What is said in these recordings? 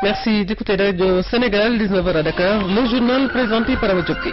Merci d'écouter Radio Sénégal, 19h à Dakar, le journal présenté par Amadjouki.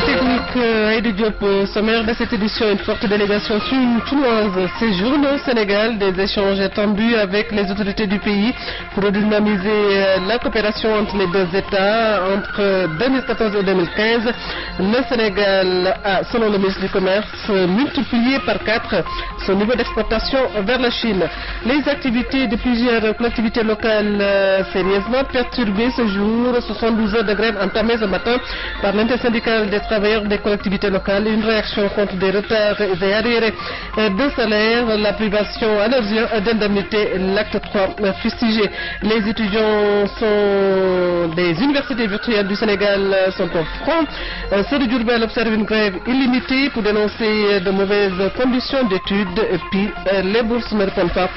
Technique Aïdou Diop, sommaire de cette édition, une forte délégation chinoise séjourne au Sénégal, des échanges tendus avec les autorités du pays pour redynamiser la coopération entre les deux États. Entre 2014 et 2015, le Sénégal a, selon le ministre du Commerce, multiplié par 4 son niveau d'exportation vers la Chine. Les activités de plusieurs collectivités locales sérieusement perturbées ce jour. 72 heures de grève entamées ce matin par l'intersyndicale des travailleurs des collectivités locales. Une réaction contre des retards et arriérés de salaire, la privation à leurs yeux d'indemnité, l'acte 3 fustigé. Les étudiants des universités virtuelles du Sénégal sont au front. Ceux de Diourbel observent une grève illimitée pour dénoncer de mauvaises conditions d'études. Et puis les bourses ne répondent pas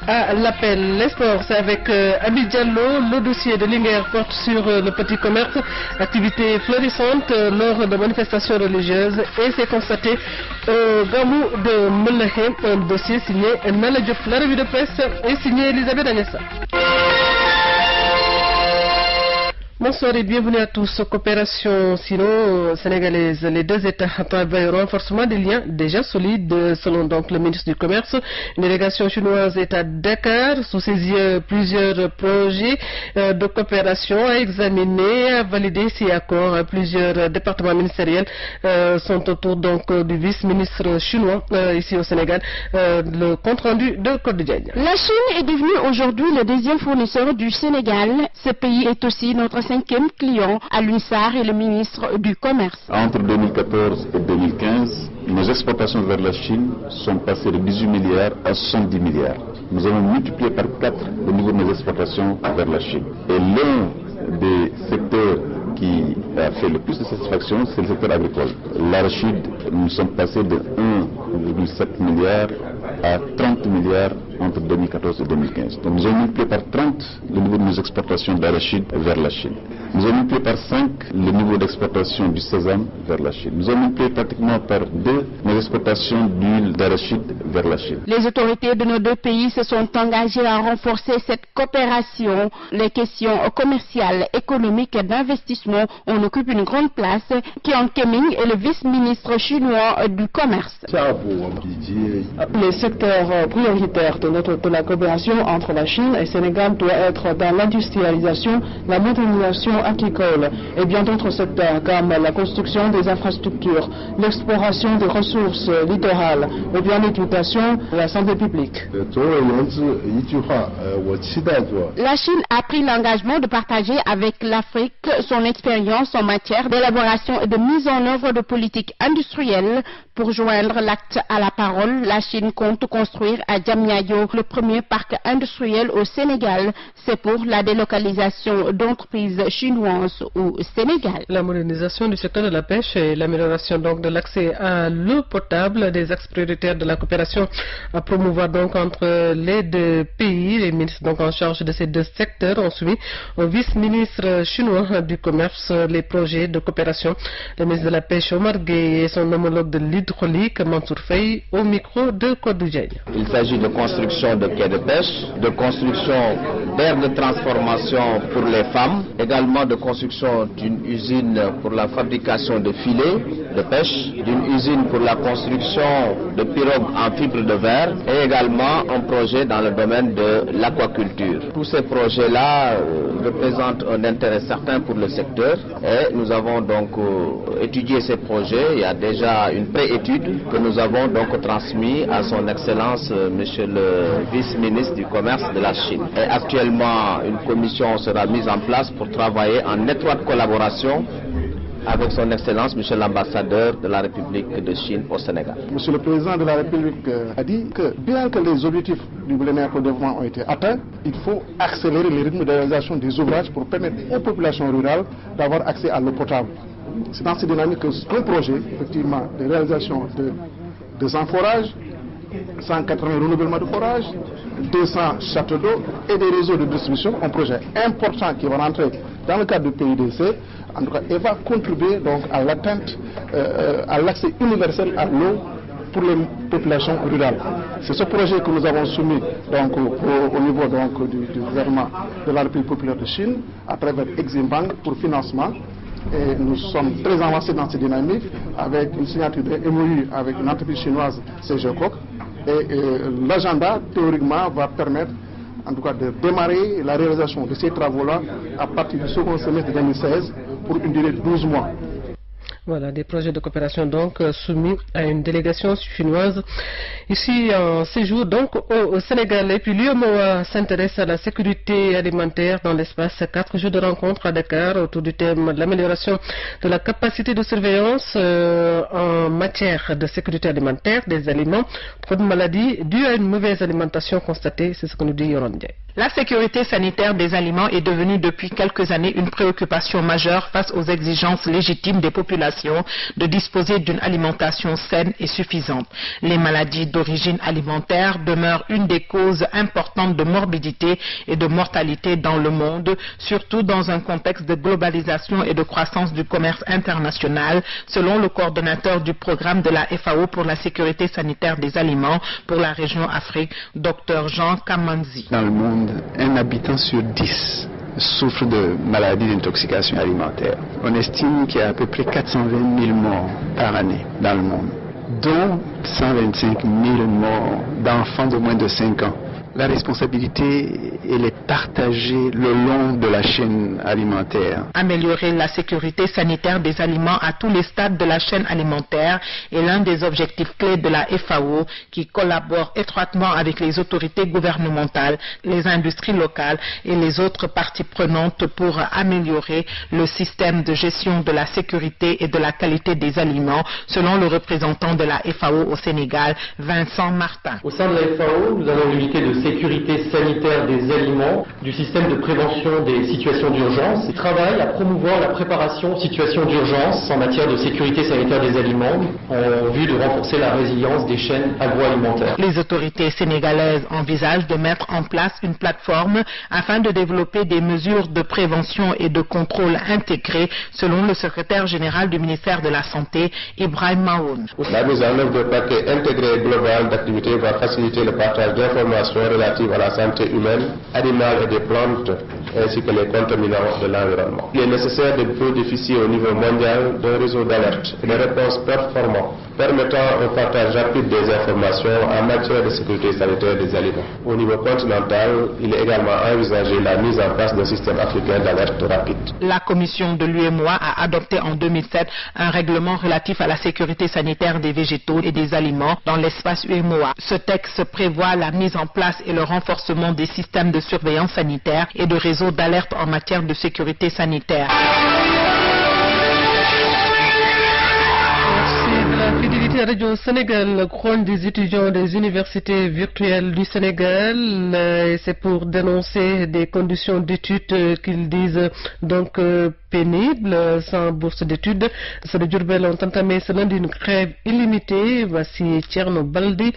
à l'appel. Les sports, c'est avec Abid Diallo. Le dossier de Linguère porte sur le petit commerce, activité florissante lors de manifestations religieuses, et c'est constaté au Gamou de Mellehem, un dossier signé Nala Diop. La revue de presse est signée Elisabeth Agnessa. Bonsoir et bienvenue à tous. Coopération sino-sénégalaise. Les deux États travaillent au renforcement des liens déjà solides, selon donc le ministre du Commerce. Une délégation chinoise est à Dakar. Sous ses yeux, plusieurs projets de coopération à examiner, à valider si accord. Plusieurs départements ministériels sont autour donc du vice-ministre chinois ici au Sénégal. Le compte-rendu de Côte d'Ivoire. La Chine est devenue aujourd'hui le deuxième fournisseur du Sénégal. Ce pays est aussi notre cinquième client, à l'UNSAR et le ministre du Commerce. Entre 2014 et 2015, nos exportations vers la Chine sont passées de 18 milliards à 70 milliards. Nous avons multiplié par 4 le niveau de nos exportations vers la Chine. Et l'un des secteurs qui a fait le plus de satisfaction, c'est le secteur agricole. L'arachide, nous sommes passés de 1,7 milliard à 30 milliards entre 2014 et 2015. Donc nous avons multiplié par 30 le niveau de nos exportations d'arachide vers la Chine. Nous avons multiplié par 5 le niveau d'exportation du sésame vers la Chine. Nous avons multiplié pratiquement par 2 nos exportations d'huile d'arachide vers la Chine. Les autorités de nos deux pays se sont engagées à renforcer cette coopération. Les questions commerciales, économiques et d'investissement en occupent une grande place. Qian Keming est le vice-ministre chinois du Commerce. Les secteurs prioritaires de la coopération entre la Chine et le Sénégal doivent être dans l'industrialisation, la modernisation agricole et bien d'autres secteurs comme la construction des infrastructures, l'exploration des ressources littorales ou bien l'éducation et la santé publique. La Chine a pris l'engagement de partager avec l'Afrique son expérience en matière d'élaboration et de mise en œuvre de politiques industrielles. Pour joindre l'acte à la parole, la Chine compte construire à Diamniadio le premier parc industriel au Sénégal. C'est pour la délocalisation d'entreprises chinoises au Sénégal. La modernisation du secteur de la pêche et l'amélioration donc de l'accès à l'eau potable, des axes prioritaires de la coopération à promouvoir donc entre les deux pays. Les ministres donc en charge de ces deux secteurs ont soumis au vice-ministre chinois du Commerce les projets de coopération. Le ministre de la Pêche Omar Gueye et son homologue de l'hydraulique Mansour Faye au micro de Côte d'Ivoire. Il s'agit de construction de quais de pêche, de construction d'aires de transformation pour les femmes, également de construction d'une usine pour la fabrication de filets de pêche, d'une usine pour la construction de pirogues en fibre de verre et également un projet dans le domaine de l'aquaculture. Tous ces projets-là représentent un intérêt certain pour le secteur et nous avons donc étudié ces projets. Il y a déjà une préétude que nous avons donc transmise à son Excellence Monsieur le vice-ministre du Commerce de la Chine. Et actuellement, une commission sera mise en place pour travailler en étroite collaboration avec son Excellence Monsieur l'ambassadeur de la République de Chine au Sénégal. Monsieur le Président de la République a dit que bien que les objectifs du millénaire pour le développement ont été atteints, il faut accélérer les rythmes de réalisation des ouvrages pour permettre aux populations rurales d'avoir accès à l'eau potable. C'est dans cette dynamique qu'un projet, effectivement, de réalisation de 200 forages, 180 renouvellements de forages, 200 châteaux d'eau et des réseaux de distribution, un projet important qui va rentrer dans le cadre du PIDC, en tout cas, et va contribuer donc à l'atteinte, à l'accès universel à l'eau pour les populations rurales. C'est ce projet que nous avons soumis donc, au niveau donc, du gouvernement de la République populaire de Chine à travers Exim Bank pour financement. Et nous sommes très avancés dans cette dynamique avec une signature de MOU avec une entreprise chinoise, CGCOC. Et l'agenda, théoriquement, va permettre en tout cas de démarrer la réalisation de ces travaux-là à partir du second semestre de 2016 pour une durée de 12 mois. Voilà, des projets de coopération donc soumis à une délégation chinoise ici en séjour donc au Sénégal. Et puis l'UEMOA s'intéresse à la sécurité alimentaire dans l'espace 4 jours de rencontre à Dakar autour du thème de l'amélioration de la capacité de surveillance en matière de sécurité alimentaire des aliments pour une maladie due à une mauvaise alimentation constatée. C'est ce que nous dit Yorande. La sécurité sanitaire des aliments est devenue depuis quelques années une préoccupation majeure face aux exigences légitimes des populations de disposer d'une alimentation saine et suffisante. Les maladies d'origine alimentaire demeurent une des causes importantes de morbidité et de mortalité dans le monde, surtout dans un contexte de globalisation et de croissance du commerce international, selon le coordonnateur du programme de la FAO pour la sécurité sanitaire des aliments pour la région Afrique, Dr Jean Kamanzi. Dans le monde, un habitant sur 10 souffre de maladies d'intoxication alimentaire. On estime qu'il y a à peu près 420 000 morts par année dans le monde, dont 125 000 morts d'enfants de moins de 5 ans. La responsabilité, elle est partagée le long de la chaîne alimentaire. Améliorer la sécurité sanitaire des aliments à tous les stades de la chaîne alimentaire est l'un des objectifs clés de la FAO qui collabore étroitement avec les autorités gouvernementales, les industries locales et les autres parties prenantes pour améliorer le système de gestion de la sécurité et de la qualité des aliments, selon le représentant de la FAO au Sénégal, Vincent Martin. Au sein de la FAO, nous avons l'unité de sécurité sanitaire des aliments, du système de prévention des situations d'urgence et travaille à promouvoir la préparation aux situations d'urgence en matière de sécurité sanitaire des aliments en vue de renforcer la résilience des chaînes agroalimentaires. Les autorités sénégalaises envisagent de mettre en place une plateforme afin de développer des mesures de prévention et de contrôle intégrées, selon le secrétaire général du ministère de la Santé, Ibrahim Maoun. La mise en œuvre de paquets intégrés global d'activités va faciliter le partage d'informations relatives à la santé humaine, animale et des plantes, ainsi que les contaminants de l'environnement. Il est nécessaire de bénéficier au niveau mondial d'un réseau d'alerte et de réponses performants, permettant un partage rapide des informations en matière de sécurité sanitaire des aliments. Au niveau continental, il est également envisagé la mise en place d'un système africain d'alerte rapide. La commission de l'UEMOA a adopté en 2007 un règlement relatif à la sécurité sanitaire des végétaux et des aliments dans l'espace UEMOA. Ce texte prévoit la mise en place et le renforcement des systèmes de surveillance sanitaire et de réseaux d'alerte en matière de sécurité sanitaire. Fidélité Radio Sénégal, le couronne des étudiants des universités virtuelles du Sénégal, c'est pour dénoncer des conditions d'études qu'ils disent donc pénibles, sans bourse d'études. Ceux de Diourbel ont entamé ce lundi une grève illimitée. Voici Thierno Baldi,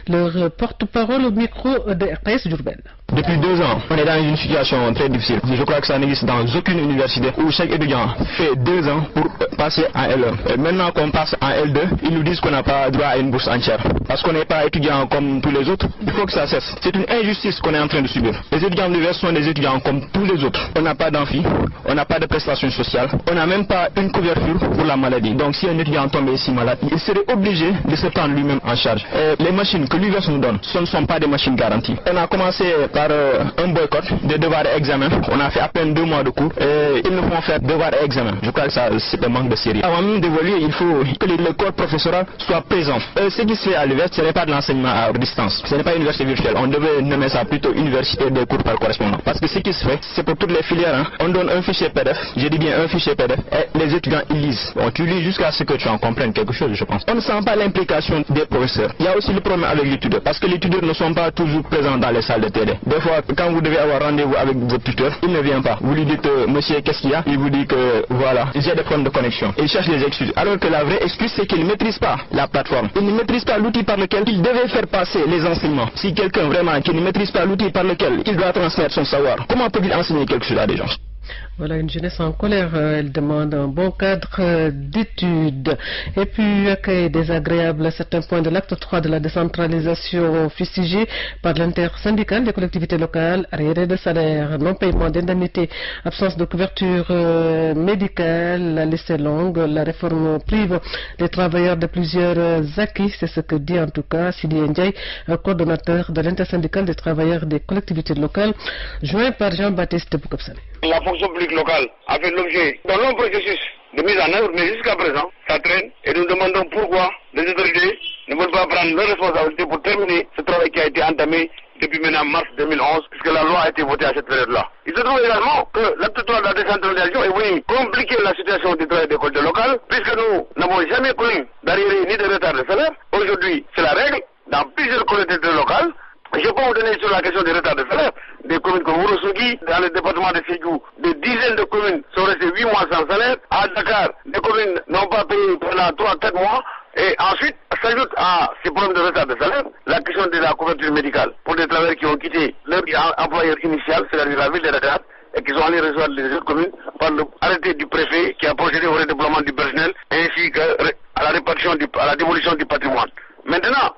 leur porte-parole au micro de RTS Diourbel. Depuis 2 ans, on est dans une situation très difficile. Je crois que ça n'existe dans aucune université où chaque étudiant fait 2 ans pour passer en L1. Et maintenant qu'on passe en L2, ils nous disent qu'on n'a pas droit à une bourse entière. Parce qu'on n'est pas étudiant comme tous les autres. Il faut que ça cesse. C'est une injustice qu'on est en train de subir. Les étudiants de l'US sont des étudiants comme tous les autres. On n'a pas d'amphi, on n'a pas de prestations sociales, on n'a même pas une couverture pour la maladie. Donc si un étudiant tombe ici malade, il serait obligé de se prendre lui-même en charge. Et les machines que l'US nous donne, ce ne sont pas des machines garanties. On a commencé par un boycott des devoirs et examens. On a fait à peine 2 mois de cours et ils nous font faire devoirs et examens. Je crois que ça c'est un manque de sérieux. Avant même d'évoluer, il faut que le corps professoral soit présent. Ce qui se fait à l'université, ce n'est pas de l'enseignement à distance. Ce n'est pas une université virtuelle. On devait nommer ça plutôt université de cours par correspondance. Parce que ce qui se fait, c'est pour toutes les filières. On donne un fichier PDF, je dis bien un fichier PDF, et les étudiants ils lisent. Bon, tu lis jusqu'à ce que tu en comprennes quelque chose, je pense. On ne sent pas l'implication des professeurs. Il y a aussi le problème avec les tuteurs, parce que les tuteurs ne sont pas toujours présents dans les salles de télé. Des fois, quand vous devez avoir rendez-vous avec votre tuteur, il ne vient pas. Vous lui dites, monsieur, qu'est-ce qu'il y a? Il vous dit que, voilà, j'ai des problèmes de connexion. Il cherche des excuses. Alors que la vraie excuse, c'est qu'il ne maîtrise pas la plateforme. Il ne maîtrise pas l'outil par lequel il devait faire passer les enseignements. Si quelqu'un vraiment qui ne maîtrise pas l'outil par lequel il doit transmettre son savoir, comment peut-il enseigner quelque chose à des gens? Voilà une jeunesse en colère. Elle demande un bon cadre d'études. Et puis, accueil désagréable à certains points de l'acte 3 de la décentralisation fustigée par l'intersyndicale des collectivités locales, arriérés de salaire, non-paiement d'indemnités, absence de couverture médicale, la liste est longue. La réforme prive les travailleurs de plusieurs acquis. C'est ce que dit en tout cas Sidi Ndiaye, coordonnateur de l'intersyndicale des travailleurs des collectivités locales, joint par Jean-Baptiste Boukopsane. La fonction publique locale a fait l'objet d'un long processus de mise en œuvre, mais jusqu'à présent, ça traîne et nous demandons pourquoi les autorités ne veulent pas prendre leurs responsabilités pour terminer ce travail qui a été entamé depuis maintenant mars 2011, puisque la loi a été votée à cette période-là. Il se trouve également que l'acte 3 de la décentralisation est venu compliquer la situation du travail des collectivités locales, puisque nous n'avons jamais connu d'arriérés ni de retard de salaire. Aujourd'hui, c'est la règle dans plusieurs collectivités locales. Je peux vous donner sur la question des retards de salaire, des communes comme Ourossogui, dans le département de Sédhiou, des dizaines de communes sont restées 8 mois sans salaire. À Dakar, des communes n'ont pas payé pendant 3-4 mois. Et ensuite, s'ajoute à ces problèmes de retard de salaire, la question de la couverture médicale pour des travailleurs qui ont quitté leur employeur initial, c'est-à-dire la ville de Dakar, et qui sont allés rejoindre les autres communes par l'arrêté du préfet qui a procédé au redéploiement du personnel ainsi qu'à la répartition, à la démolition du patrimoine. Maintenant,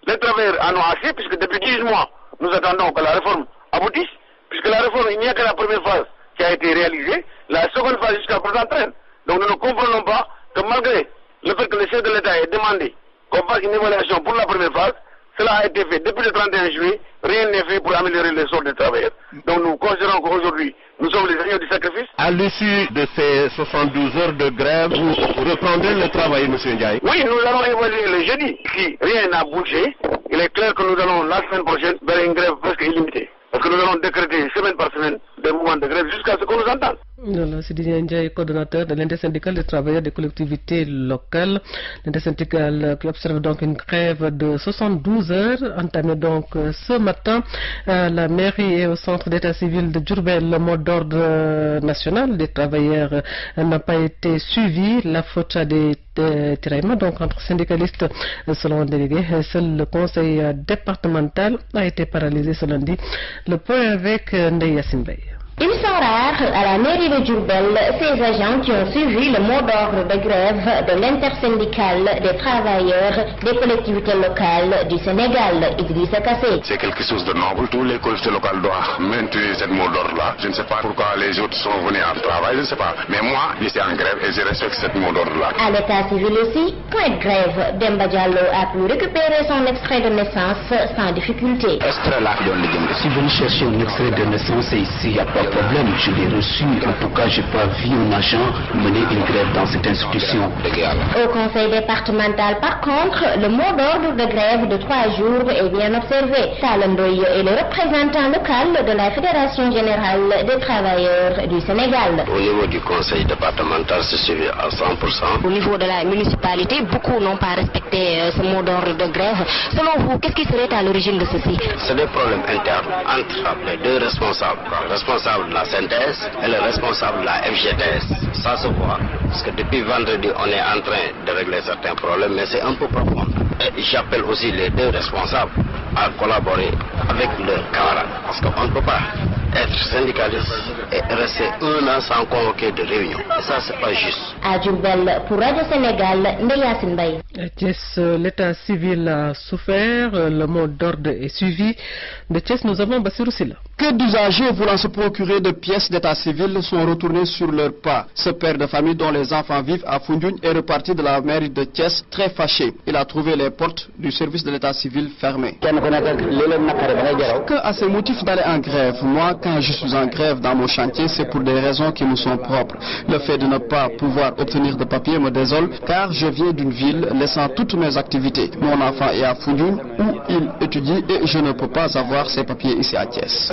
les travailleurs en ont assez puisque depuis 10 mois, nous attendons que la réforme aboutisse, puisque la réforme, il n'y a que la première phase qui a été réalisée, la seconde phase jusqu'à présent traîne. Donc nous ne comprenons pas que malgré le fait que le chef de l'État ait demandé qu'on fasse une évaluation pour la première phase, cela a été fait depuis le 31 juillet, rien n'est fait pour améliorer le sort des travailleurs. Donc nous considérons qu'aujourd'hui, nous sommes les agneaux du sacrifice. À l'issue de ces 72 heures de grève, vous reprendrez le travail, M. Ndiaye? Oui, nous allons évaluer le jeudi. Si rien n'a bougé, il est clair que nous allons la semaine prochaine vers une grève presque illimitée. Parce que nous allons décréter semaine par semaine des mouvements de grève jusqu'à ce qu'on nous entende. Voilà, c'est Didier Ndiaye, coordonnateur de l'intersyndicale des travailleurs des collectivités locales. L'intersyndicale qui observe donc une grève de 72 heures, entamée donc ce matin à la mairie et au centre d'état civil de Diourbel. Le mot d'ordre national des travailleurs n'a pas été suivi. La faute à des tiraillements donc entre syndicalistes selon un délégué. Seul le conseil départemental a été paralysé ce lundi. Le point avec Ndeye Yassine Bey. Ils sont rares à la mairie de Diourbel, ces agents qui ont suivi le mot d'ordre de grève de l'intersyndicale des travailleurs des collectivités locales du Sénégal, Idrissa Kassé. C'est quelque chose de noble. Tous les collectivités locales doivent maintenir ce mot d'ordre-là. Je ne sais pas pourquoi les autres sont venus en travail, je ne sais pas. Mais moi, je suis en grève et je respecte ce mot d'ordre-là. À l'état civil aussi, point de grève, Demba Diallo a pu récupérer son extrait de naissance sans difficulté. Si vous cherchez un extrait de naissance ici, il n'y a pas problème, je l'ai reçu. En tout cas, je n'ai pas vu un agent mener une grève dans cette institution. Au conseil départemental, par contre, le mot d'ordre de grève de 3 jours est bien observé. Talandoy est le représentant local de la Fédération générale des travailleurs du Sénégal. Au niveau du conseil départemental, c'est suivi à 100%. Au niveau de la municipalité, beaucoup n'ont pas respecté ce mot d'ordre de grève. Selon vous, qu'est-ce qui serait à l'origine de ceci? C'est des problèmes internes entre les deux responsables. De la CNTS et le responsable de la FGTS. Ça se voit, parce que depuis vendredi, on est en train de régler certains problèmes, mais c'est un peu profond. Et j'appelle aussi les deux responsables à collaborer avec leurs camarades, parce qu'on ne peut pas être syndicaliste et rester un an sans convoquer de réunion. Et ça, c'est pas juste. À Diourbel, pour Radio Sénégal, Ndeye Yassine Bey. Thiès, l'état civil a souffert, le mot d'ordre est suivi. De Thiès, nous avons Bassirou Silla. Que d'usagers voulant se procurer de pièces d'état civil sont retournés sur leurs pas. Ce père de famille dont les enfants vivent à Foundiougne est reparti de la mairie de Thiès très fâché. Il a trouvé les portes du service de l'état civil fermées. Que à ces motifs d'aller en grève? Moi, quand je suis en grève dans mon chantier, c'est pour des raisons qui me sont propres. Le fait de ne pas pouvoir obtenir de papiers me désole, car je viens d'une ville laissant toutes mes activités. Mon enfant est à Foundiougne où il étudie et je ne peux pas avoir ses papiers ici à Thiès.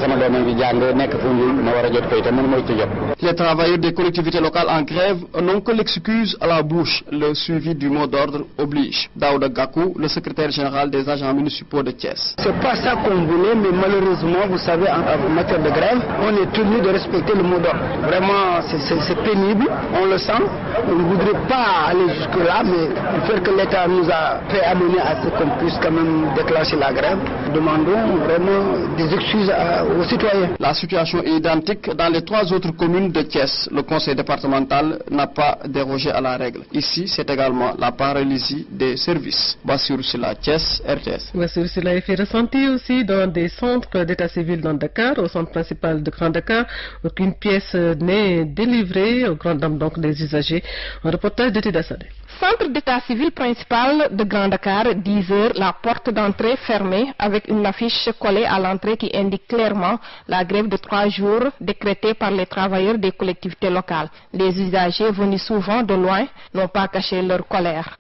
Les travailleurs des collectivités locales en grève n'ont que l'excuse à la bouche. Le suivi du mot d'ordre oblige. Daouda Gakou, le secrétaire général des agents municipaux de Thiès. C'est pas ça qu'on voulait, mais malheureusement, vous savez, en matière de grève, on est tenu de respecter le mot d'ordre. Vraiment, c'est pénible, on le sent. On ne voudrait pas aller jusque-là, mais le fait que l'État nous a préamené à ce qu'on puisse quand même déclencher la grève, demandons vraiment des excuses aux aux citoyens. La situation est identique dans les 3 autres communes de Thiès. Le conseil départemental n'a pas dérogé à la règle. Ici, c'est également la paralysie des services. Bassirou Sylla, Thiès, RTS. Bassirou Sylla est fait ressentir aussi dans des centres d'état civil dans Dakar, au centre principal de Grand Dakar. Aucune pièce n'est délivrée aux grandes dames donc des usagers. Un reportage de Tida Sadé. Centre d'état civil principal de Grand Dakar, 10 heures, la porte d'entrée fermée avec une affiche collée à l'entrée qui indique clairement la grève de 3 jours décrétée par les travailleurs des collectivités locales. Les usagers venus souvent de loin n'ont pas caché leur colère.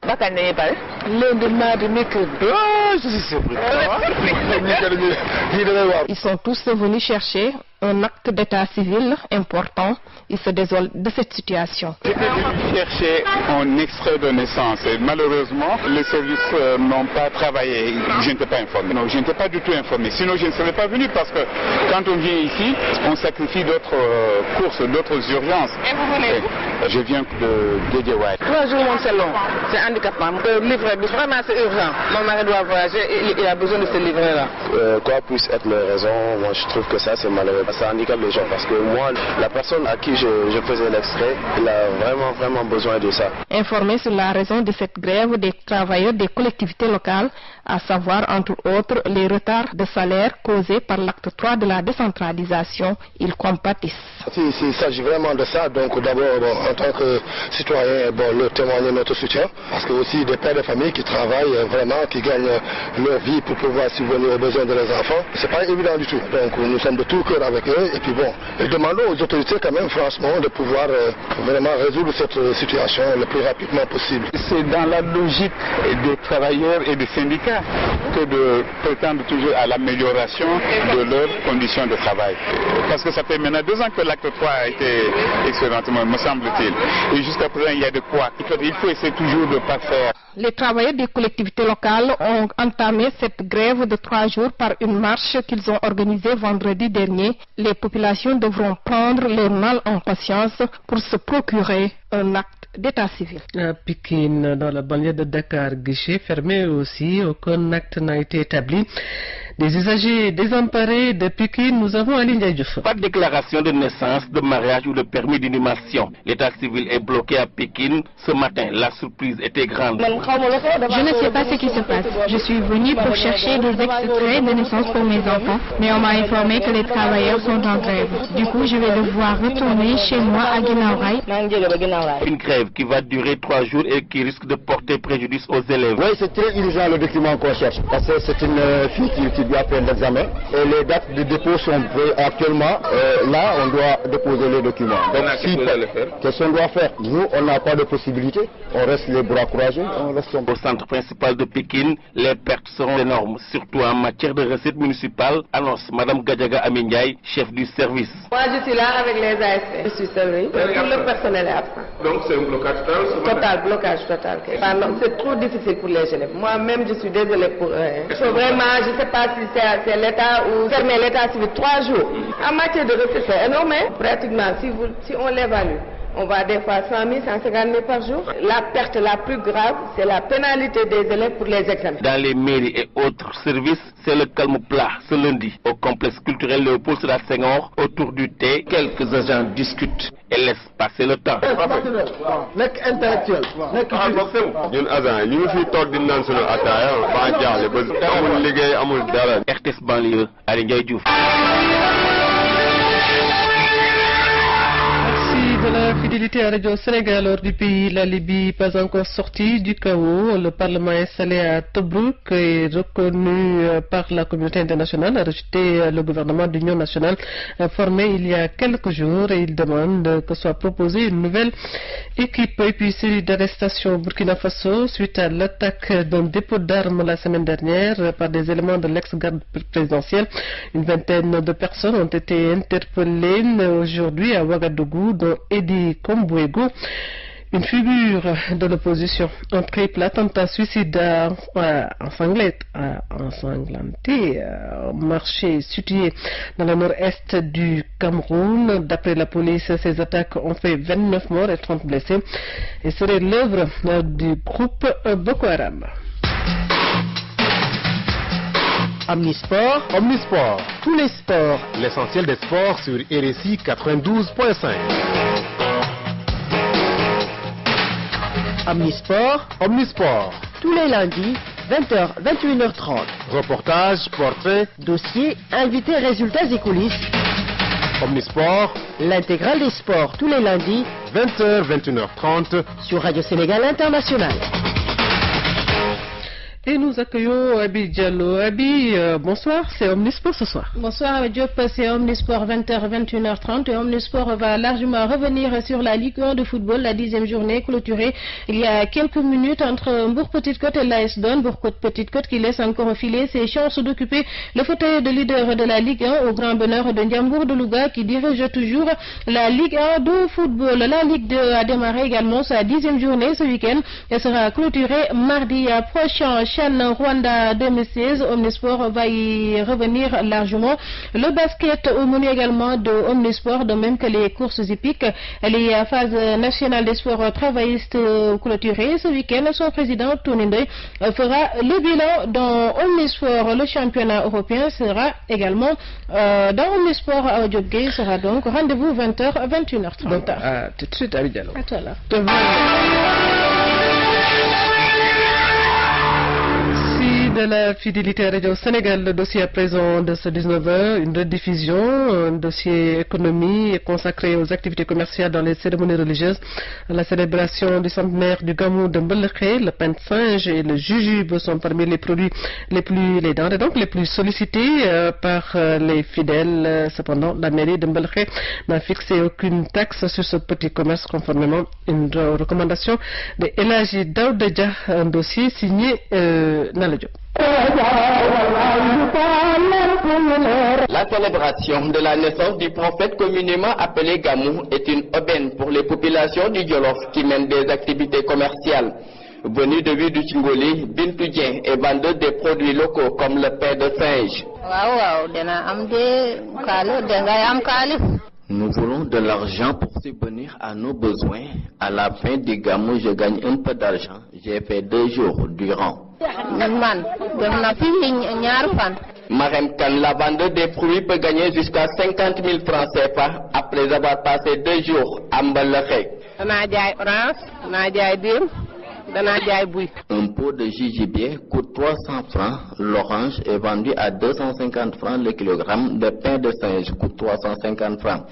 Ils sont tous venus chercher un acte d'état civil important. Ils se désolent de cette situation. J'étais venu chercher un extrait de naissance et malheureusement les services n'ont pas travaillé. Je n'étais pas informé. Non, je n'étais pas du tout informé. Sinon je ne serais pas venu parce que quand on vient ici, on sacrifie d'autres courses, d'autres urgences. Et vous venez où? Je viens de Djedjeway. 3 jours, c'est long. C'est handicapant. Le livret, vraiment c'est urgent. Mon mari doit voyager, il a besoin de ce livret-là. Quoi puisse être les raisons, moi je trouve que ça c'est malheureux. Ça handicape les gens parce que moi, la personne à qui je faisais l'extrait, il a vraiment besoin de ça. Informé sur la raison de cette grève des travailleurs des collectivités locales, à savoir entre autres les retards de salaire causés par l'acte 3 de la décentralisation, ils compatissent. Il s'agit vraiment de ça, donc d'abord en tant que citoyen, leur témoigner notre soutien, parce que aussi des pères de famille qui travaillent vraiment, qui gagnent leur vie pour pouvoir subvenir aux besoins de leurs enfants, c'est pas évident du tout. Donc nous sommes de tout cœur avec eux et puis et demandons aux autorités quand même franchement de pouvoir vraiment résoudre cette situation le plus rapidement possible. C'est dans la logique des travailleurs et des syndicats que de prétendre toujours à l'amélioration de leurs conditions de travail. Parce que ça fait maintenant 2 ans que l'acte 3 a été expérimenté, me semble-t-il. Et jusqu'à présent, il y a de quoi. Il faut essayer toujours de parfaire. Les travailleurs des collectivités locales ont entamé cette grève de 3 jours par une marche qu'ils ont organisée vendredi dernier. Les populations devront prendre leur mal en patience pour se procurer un acte d'état civil. À Pikine, dans la banlieue de Dakar, guichet fermé aussi, aucun acte n'a été établi. Des usagers désemparés de Pikine, nous avons Ali Ndiaye Diouf. Pas de déclaration de naissance, de mariage ou de permis d'inhumation. L'état civil est bloqué à Pikine. Ce matin, la surprise était grande. Je ne sais pas ce qui se passe. Je suis venue pour chercher des extraits de naissance pour mes enfants, mais on m'a informé que les travailleurs sont en grève. Du coup, je vais devoir retourner chez moi à Guinaouraï. Une grève qui va durer 3 jours et qui risque de porter préjudice aux élèves. Oui, c'est très urgent le document qu'on cherche, parce que c'est une fille qui doit faire l'examen et les dates de dépôt sont prêtes actuellement. Là, on doit déposer les documents. Donc, qu'est-ce qu'on doit faire? Nous, on n'a pas de possibilité. On reste les bras croisés. Au centre principal de Pikine, les pertes seront énormes, surtout en matière de recettes municipales, annonce Mme Gadiaga Amindiaye, chef du service. Moi, je suis là avec les ASP. Je suis servi. Tout le personnel est absent. Donc, c'est un blocage total? Blocage total. C'est trop difficile pour les élèves. Moi-même, je suis désolée pour eux. Il faut vraiment, je ne sais pas si c'est l'État ou fermer l'État civil 3 jours. En matière de recettes, c'est énorme. Pratiquement, si on l'évalue, on va des fois 100 000, 150 000 par jour. La perte la plus grave, c'est la pénalité des élèves pour les examens. Dans les mairies et autres services, c'est le calme plat ce lundi. Au complexe culturel Léopold Sédar Senghor, autour du thé, quelques agents discutent et laissent passer le temps. RTS banlieue, Ali Ndiaye Diouf. De la fidélité à Radio Sénégal hors du pays, la Libye pas encore sortie du chaos. Le Parlement installé à Tobrouk est reconnu par la communauté internationale, a rejeté le gouvernement d'union nationale formé il y a quelques jours et il demande que soit proposée une nouvelle équipe. Et puis série d'arrestations au Burkina Faso suite à l'attaque d'un dépôt d'armes la semaine dernière par des éléments de l'ex-garde présidentielle. Une vingtaine de personnes ont été interpellées aujourd'hui à Ouagadougou, dont Edi Kombouego, une figure de l'opposition. Un triple attentat suicidaire ensanglanté au marché situé dans le nord-est du Cameroun. D'après la police, ces attaques ont fait 29 morts et 30 blessés et seraient l'œuvre du groupe Boko Haram. Omnisport. Omnisport. Tous les sports. L'essentiel des sports sur RSI 92.5. Omnisport. Omnisport. Tous les lundis, 20h, 21h30. Reportages, portraits, dossiers, invités, résultats et coulisses. Omnisport. L'intégrale des sports tous les lundis, 20h, 21h30. Sur Radio Sénégal International. Et nous accueillons Abi Diallo. Abi, bonsoir, c'est Omnisport ce soir. Bonsoir Diop, c'est Omnisport 20h, 21h30 et Omnisport va largement revenir sur la Ligue 1 de football, la 10e journée clôturée il y a quelques minutes entre Mbour Petite Côte et l'AS Don. Mbour Petite Côte qui laisse encore filer ses chances d'occuper le fauteuil de leader de la Ligue 1 au grand bonheur de Ndiambour de Louga qui dirige toujours la Ligue 1 de football. La Ligue 2 a démarré également sa 10e journée ce week-end et sera clôturée mardi prochain. Chan Rwanda 2016, Omnisport va y revenir largement. Le basket au menu également de Omnisport, de même que les courses hippiques. Les phases nationales des sports travaillistes clôturées ce week-end. Son président Tony Ndoye fera le bilan dans Omnisport. Le championnat européen sera également dans Omnisport. Diop Gueye sera donc rendez-vous 20h, 21h30. Donc, tout de suite, Abi Diallo. À toi là. De la fidélité à Radio Sénégal, le dossier à présent de ce 19h, une rediffusion, un dossier économie consacré aux activités commerciales dans les cérémonies religieuses, la célébration du centenaire du Gamou de Mbeleké, le pain de singe et le jujube sont parmi les produits les denrées donc les plus sollicités par les fidèles. Cependant, la mairie de Mbeleké n'a fixé aucune taxe sur ce petit commerce conformément à une recommandation de El Hadji Daouda Dia, un dossier signé Nala Diop. La célébration de la naissance du prophète communément appelé Gamou est une aubaine pour les populations du Djolof qui mènent des activités commerciales. Venus de Ville du Tingoli, Bintou Dien est vendeuse des produits locaux comme le pain de singe. Nous voulons de l'argent pour subvenir à nos besoins. À la fin du Gamou, je gagne un peu d'argent. J'ai fait 2 jours durant. Marem Kan, la vendeuse des fruits, peut gagner jusqu'à 50 000 francs CFA après avoir passé 2 jours à Mbeleké. Un pot de gibier coûte 300 francs, l'orange est vendu à 250 francs le kilogramme, le pain de singe coûte 350 francs.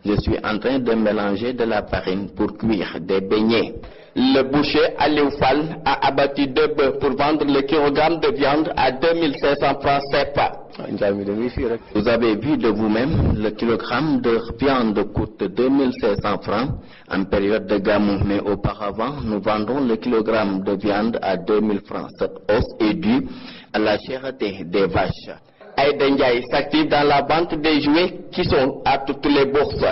Je suis en train de mélanger de la farine pour cuire des beignets. Le boucher Alioufal a abattu 2 bœufs pour vendre le kilogramme de viande à 2500 francs CFA. Vous avez vu de vous-même, le kilogramme de viande coûte 2500 francs en période de Gamou, mais auparavant, nous vendons le kilogramme de viande à 2000 francs. Cette hausse est due à la cherté des vaches. Aïda Ndiaye s'active dans la vente des jouets qui sont à toutes les bourses.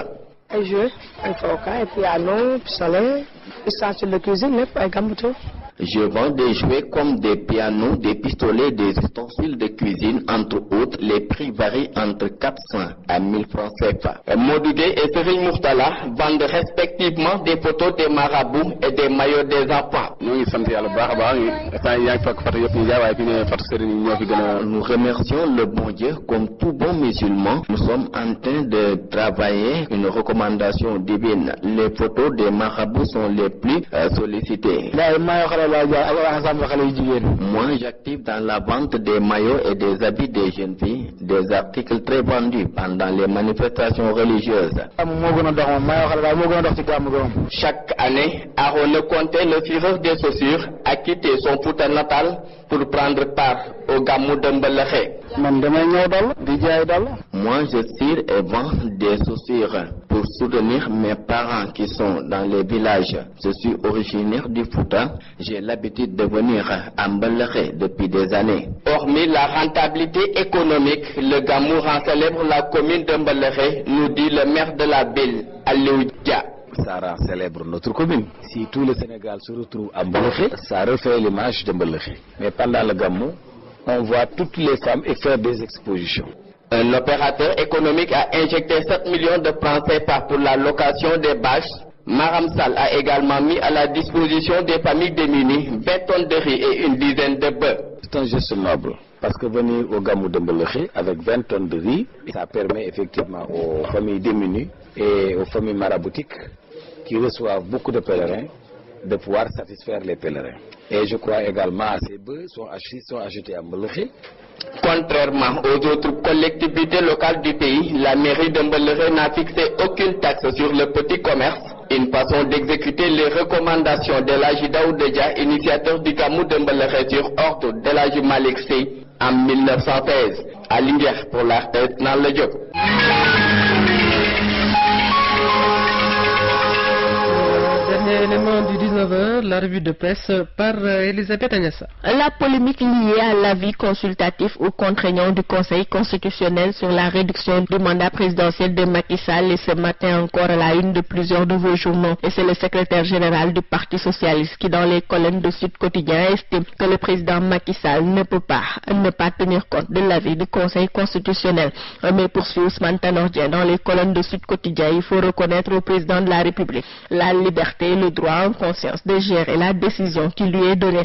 Les jouets, un foca, un piano, un pistolet, ustensiles de cuisine, un gambuto. Je vends des jouets comme des pianos, des pistolets, des ustensiles de cuisine, entre autres. Les prix varient entre 400 à 1000 francs CFA. Modougé et Serigne Mourtala vendent respectivement des photos des marabouts et des maillots des enfants. Nous remercions le bon Dieu comme tout bon musulman. Nous sommes en train de travailler une recommandation divine. Les photos des marabouts sont les plus sollicitées. Moi, j'active dans la vente des maillots et des habits des jeunes filles, des articles très vendus pendant les manifestations religieuses. Chaque année, Aaron Conté, le tireur des chaussures, a quitté son Fouta natal pour prendre part au Gamou de Mbeleké. Moi, je tire et vends des chaussures pour soutenir mes parents qui sont dans les villages. Je suis originaire du Fouta. J'ai l'habitude de venir à Mbeleké depuis des années. Hormis la rentabilité économique, le Gamou rend célèbre la commune de Mbeleké, nous dit le maire de la ville, Aliou Dia. Ça rend célèbre notre commune. Si tout le Sénégal se retrouve à Mbeleké, ça refait l'image de Mbeleké. Mais pendant le Gamou, on voit toutes les femmes et faire des expositions. Un opérateur économique a injecté 7 millions de francs CFA pour la location des bâches Maram Sall a également mis à la disposition des familles démunies 20 tonnes de riz et une dizaine de bœufs. C'est un geste noble. Parce que venir au Gamou de Mbeleché avec 20 tonnes de riz, ça permet effectivement aux familles démunies et aux familles maraboutiques qui reçoivent beaucoup de pèlerins de pouvoir satisfaire les pèlerins. Et je crois également que ces bœufs sont achetés à Mbeleché. Contrairement aux autres collectivités locales du pays, la mairie de Mbeleché n'a fixé aucune taxe sur le petit commerce. Une façon d'exécuter les recommandations de l'Haji Daouda Dia, initiateur du Gamou de Mbeleché sur ordre de l'Haji Malik Sy en 1916. À Linguère pour l'Artiste dans le Diop. Dernier élément du 19h, la revue de presse par Elisabeth Agnassa. La polémique liée à l'avis consultatif ou contraignant du Conseil constitutionnel sur la réduction du mandat présidentiel de Macky Sall est ce matin encore à la une de plusieurs de vos journaux. Et c'est le secrétaire général du Parti socialiste qui, dans les colonnes de Sud Quotidien, estime que le président Macky Sall ne peut pas ne pas tenir compte de l'avis du Conseil constitutionnel. Mais poursuit Ousmane Tanor Dieng dans les colonnes de Sud Quotidien, il faut reconnaître au président de la République la liberté et le droit en conscience de gérer la décision qui lui est donnée.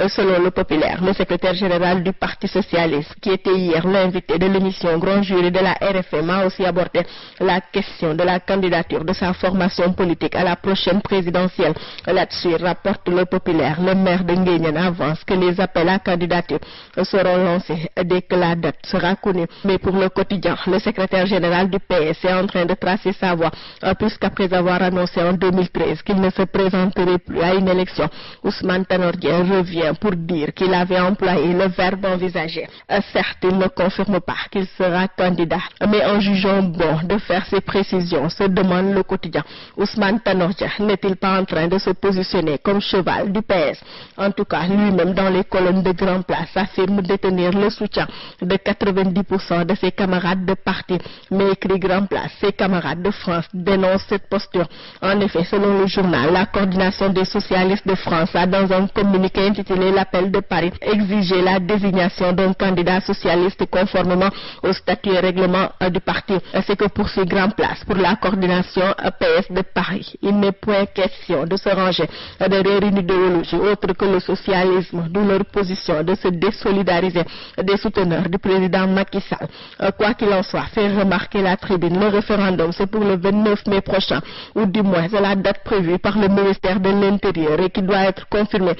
Selon le populaire, le secrétaire général du Parti socialiste, qui était hier l'invité de l'émission Grand Jury de la RFM, a aussi abordé la question de la candidature de sa formation politique à la prochaine présidentielle. Là-dessus, rapporte le populaire, le maire de Nguyen avance que les appels à candidature seront lancés dès que la date sera connue. Mais pour le quotidien, le secrétaire général du PS est en train de tracer sa voie, puisqu'après avoir annoncé en 2013 qu'il ne se présenterait plus à une élection, Ousmane Tanor Dieng revient pour dire qu'il avait employé le verbe envisager. Certes, il ne confirme pas qu'il sera candidat, mais en jugeant bon de faire ces précisions, se demande le quotidien, Ousmane Tanor Dieng n'est-il pas en train de se positionner comme cheval du PS? En tout cas, lui-même dans les colonnes de Grand Place affirme détenir le soutien de 90% de ses camarades de parti. Mais écrit Grand Place, ses camarades de France dénoncent cette posture. En effet, selon le journal, la coordination des socialistes de France a, dans un communiqué intitulé L'appel de Paris, exigé la désignation d'un candidat socialiste conformément au statut et règlement du parti. C'est que pour ces Grand Place, pour la coordination PS de Paris, il n'est point question de se ranger derrière une idéologie autre que le socialisme, d'où leur position de se désolidariser des souteneurs du président Macky Sall. Quoi qu'il en soit, fait remarquer la tribune, le référendum c'est pour le 29 mai prochain, ou du moins c'est la date prévue par le ministère de l'Intérieur et qui doit être confirmée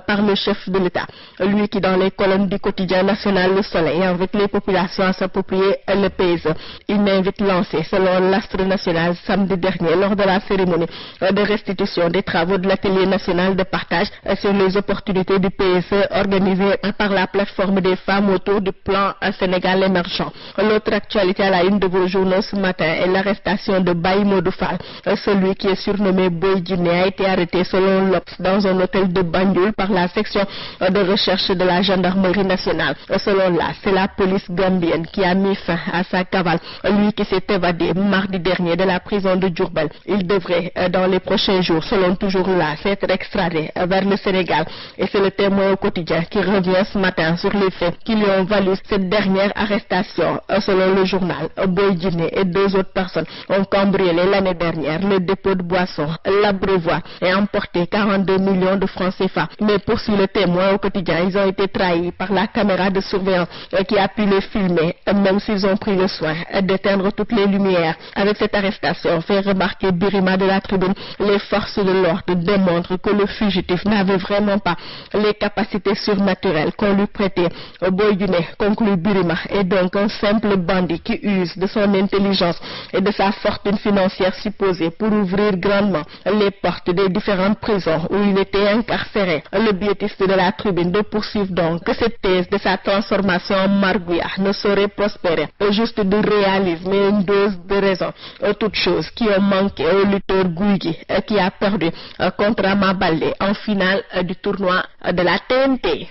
par le chef de l'État. Lui qui, dans les colonnes du quotidien national Le Soleil, invite les populations à s'approprier le PSE. Une invite lancée selon l'Astre national samedi dernier lors de la cérémonie de restitution des travaux de l'atelier national de partage sur les opportunités du PSE organisé par la plateforme des femmes autour du plan Sénégal émergent. L'autre actualité à la une de vos journaux ce matin est l'arrestation de Baye Modou Fall. Celui qui est surnommé Boy Djiné a été arrêté selon l'Obs dans un hôtel de Banjul par la section de recherche de la gendarmerie nationale. Selon là, c'est la police gambienne qui a mis fin à sa cavale. Lui qui s'est évadé mardi dernier de la prison de Diourbel. Il devrait dans les prochains jours, selon toujours là, s'être extradé vers le Sénégal. Et c'est le Témoin au quotidien qui revient ce matin sur les faits qui lui ont valu cette dernière arrestation. Selon le journal, Boy Djiné et deux autres personnes ont cambriolé l'année dernière le dépôt de boissons, l'Abreuvoir, et emporté 42 millions de francs CFA. Mais poursuit le Témoin au quotidien, ils ont été trahis par la caméra de surveillance qui a pu les filmer, même s'ils ont pris le soin d'éteindre toutes les lumières. Avec cette arrestation, fait remarquer Birima de la Tribune, les forces de l'ordre démontrent que le fugitif n'avait vraiment pas les capacités surnaturelles qu'on lui prêtait. Boy Djiné, conclut Birima, est donc un simple bandit qui use de son intelligence et de sa fortune financière supposée pour ouvrir grandement les portes des différentes prisons où il était incarcéré. Le biétiste de la Tribune de poursuivre donc que cette thèse de sa transformation en margouilla ne saurait prospérer. Juste de réalisme et une dose de raison. Toutes choses qui ont manqué au lutteur Guigui qui a perdu contre Ama Baldé en finale du tournoi de la TNT.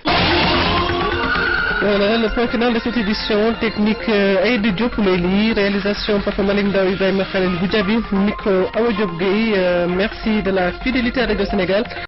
Voilà, le point final de cette édition, technique Aïdou Diop Méli, réalisation Papa Malik Ndaw Ibrahima Khalil Goudiaby, micro Awa Diop Gueye. Merci de la fidélité à Radio Sénégal.